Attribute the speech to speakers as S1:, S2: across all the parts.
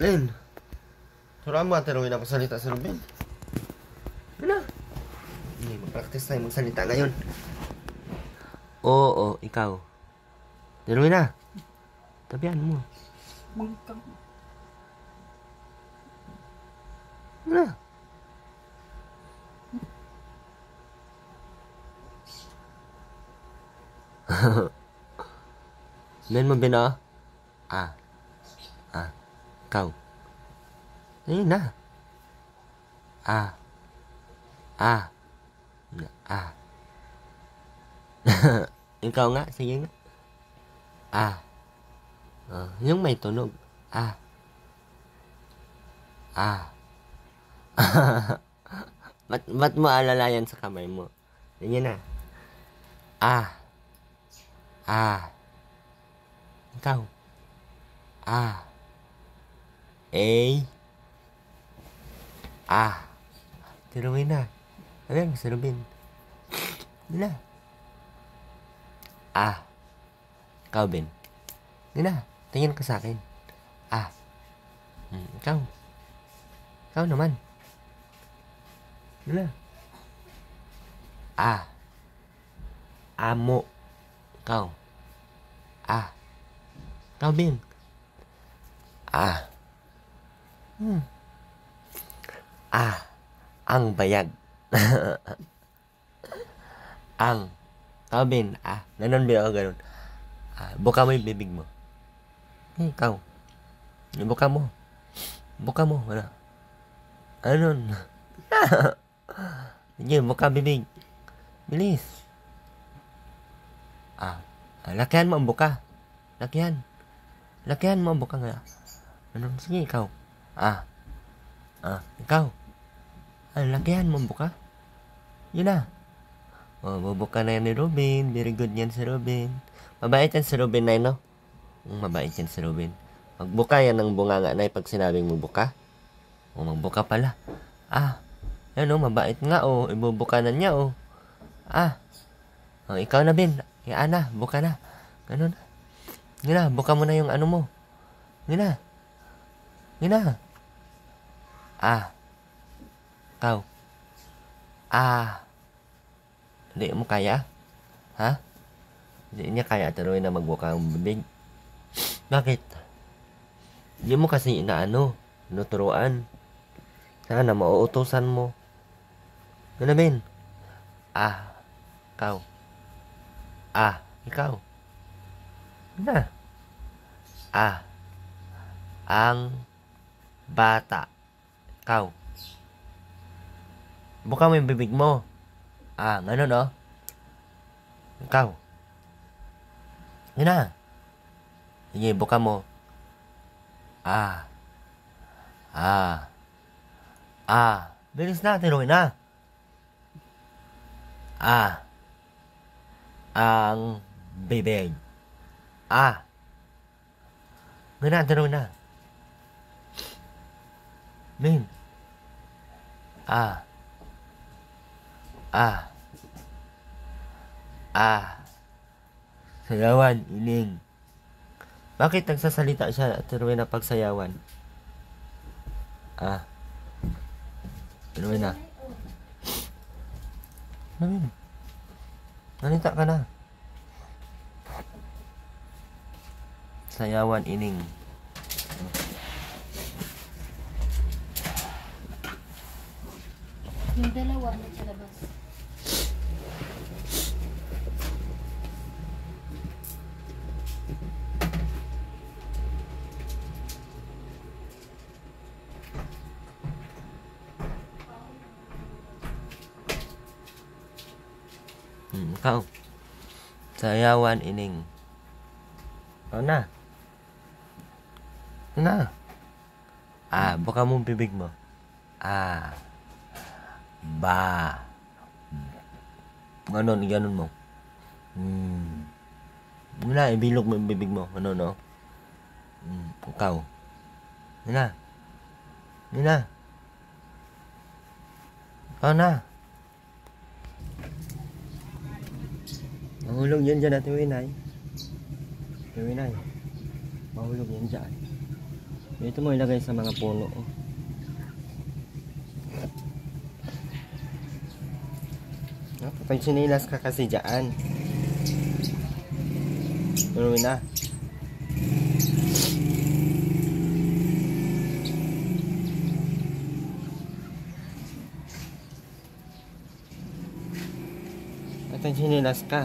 S1: Len, turuan mo ate Rowena na magsalita si Ruben. Ano? Hindi, mag-practice tayo magsalita ngayon. Oo, ikaw. Ate Rowena, tabihan mo. Ano? Men mo bina? Ah. Ikaw. Ayun na. Ah. Ikaw nga, sige nga. Yung may tunog. Ba't mo alalayan sa kamay mo? Sige na. Ikaw. Si Ruben na. Ano si Ruben? Hindi na. Ikaw, Ben. Hindi na. Tingin ka sa akin. Ikaw. Ikaw naman. Hindi na. Amo. Ikaw. Ikaw, Ben. Ang bayag. Ikaw, Ben. Ganon ba ako, ganon. Buka mo yung bibig mo. Ikaw. Buka mo. Buka mo. Ano? Sige, buka bibig. Bilis. Lakihan mo ang buka. Lakihan mo ang buka nga. Sige, ikaw. Ikaw. Lakihan mo ang buka. Yun na. Bubuka na yan ni Ruben. Very good yan si Ruben. Mabait yan si Ruben na no? Mabait yan si Ruben. Magbuka yan ng bunganga na pag sinabing magbuka. Magbuka pala. Yan mabait nga ibubuka na niya ikaw na Ben. Yan na, buka na. Ganun na. Yun na, buka mo na yung ano mo. Yun na. Ikaw. Hindi mo kaya? Hindi niya kaya tuloy na magbuka ang bibig. Bakit? Hindi mo kasi nuturuan. Sana mauutusan mo. Ano Ben? Ikaw. Ikaw. Na. Ang bata. Ikaw. Buka mo yung bibig mo. Ganun Ikaw. Yun na. Sige, buka mo. Bilis na, tinuloy na. Ang bibig. Ganun, tinuloy na. Ben. Sayawan, iling. Bakit nagsasalita siya at tinuloy na pagsayawan? Tinuloy na. Nanita ka na. Sayawan, ining.
S2: Yung dalawa na sa labas.
S1: Ikaw. Sayawan, ining. Ikaw na. Buka mo ang bibig mo. Ganun mo. Wala, ibilog mo yung bibig mo. Ikaw. Yun na. Ikaw na. Mahulog yan dyan, Ate Winay. Mahulog yan dyan. Ito mo ilagay sa mga puno. Oh. Pag sinilas ka kasi dyan. Tuloy na. At sinilas ka.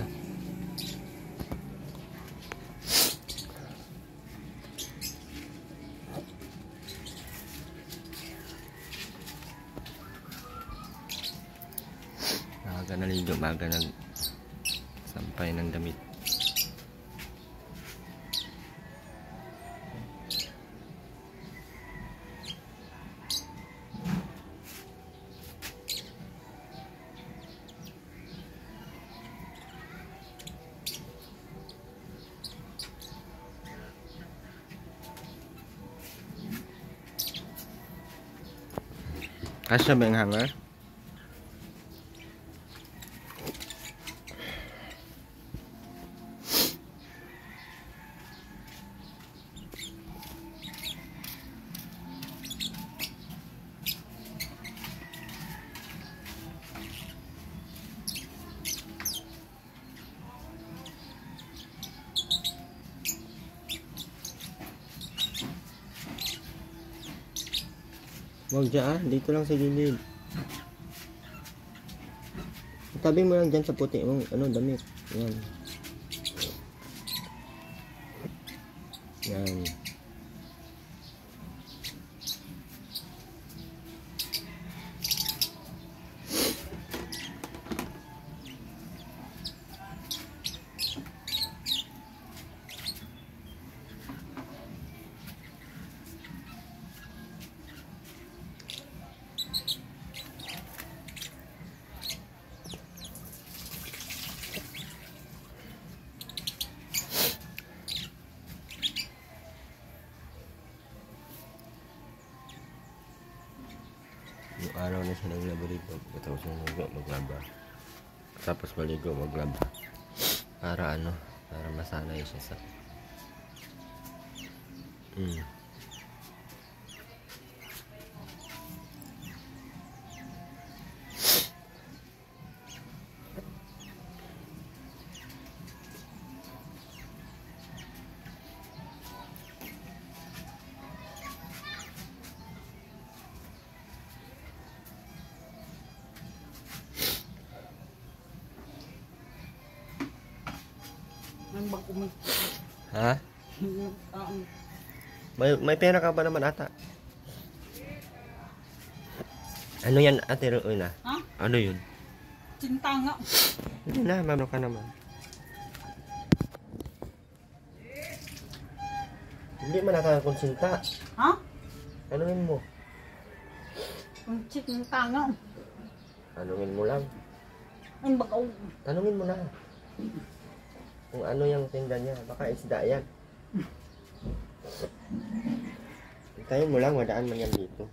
S1: Maaga naligo, maaga sampay ng damit. Kasya ba yung hanger? Huwag dyan, dito lang sa gilid. Tabi mo lang dyan sa puti mong damit. Yan. Yan. Yung araw na siya naglaba-ligo, tapos naligo, maglaba. Tapos maligo, maglaba. Para para masanay siya sa Ha? May pera ka ba naman ata? Ano yan, Ate Rowena?
S2: Ha?
S1: Ano yun?
S2: Cinta nga.
S1: Hindi na, mano ka naman. Hindi man nakakakonsinta.
S2: Ha?
S1: Anuin mo?
S2: Cinta nga.
S1: Tanungin mo lang.
S2: Ay, bakaw.
S1: Tanungin mo na. Kung ano yung tinda niya. Baka isda yan. Hintayin mo lang. Wadaan man yan dito.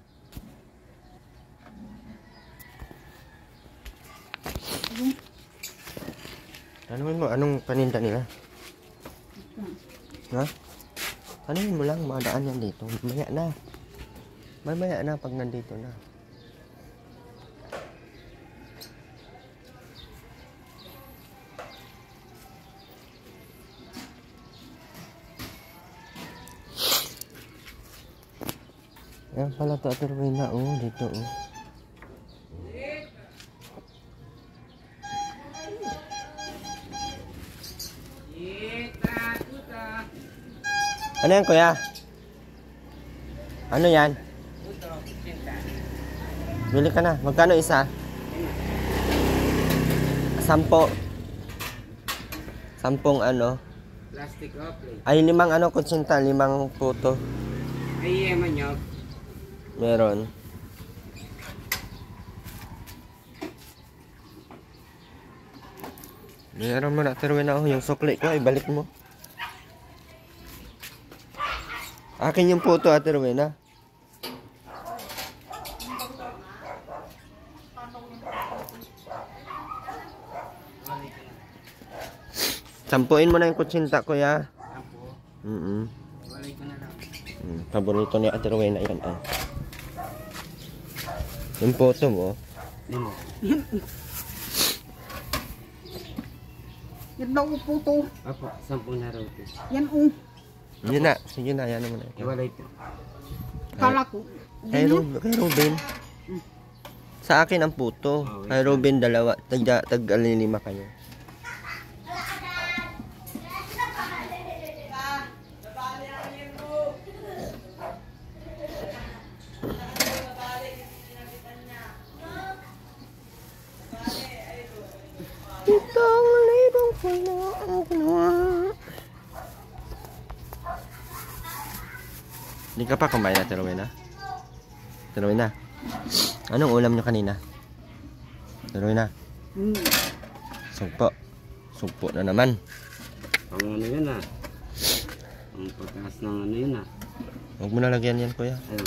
S1: Tanungin mo. Anong paninda nila? Ha? Tanungin mo lang. Madaan yan dito. Mamaya na. Mamaya na pag nandito na. Yan pala to, Ate Rowena, dito, Ano yan, kuya? Ano yan? Bili ka na. Magkano isa? 10. 10
S3: Plastic o plate?
S1: Ay, 5 kutsinta, 5 puto.
S3: Ay, manok.
S1: Meron. Meron mo na, Ate Rowena, yung sukli ko, ibalik mo. Akin yung puto, Ate Rowena. Sampuin mo na yung kutsinta, kuya.
S3: Sampo.
S1: Mm-mm.
S3: Walay ko na lang.
S1: Mm. Paborito ni Ate Rowena yan. Ah. Yung photo mo.
S3: Lima.
S2: Yan daw po to.
S3: Apo, 10 na raw ito.
S2: Yan oh.
S1: Yun na. Sige na. Yan naman.
S3: Wala ito.
S2: Kala ko.
S1: Kay Ruben. Sa akin ang puto. Kay Ruben dalawa. Tag-alilima kayo. Itong libong puno ang kinuha. Hindi ka pa kumain na, Rowena? Rowena, anong ulam nyo kanina? Rowena, sugpo. Sugpo na naman.
S3: Ang ano yun ah. Ang pagkas ng ano yun ah.
S1: Huwag mo nalagyan yan, kuya.
S3: Ayun.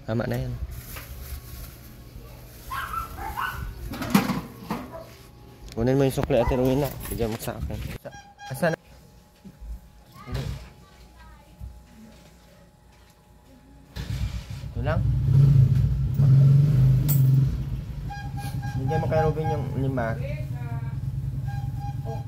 S1: Tama na yan. Kunin mo yung sukli, Ate Rowena. Bigyan mo sa akin. Asa na? Hindi. Ito lang. Bigyan mo kay Robin yung 5.
S2: Oh,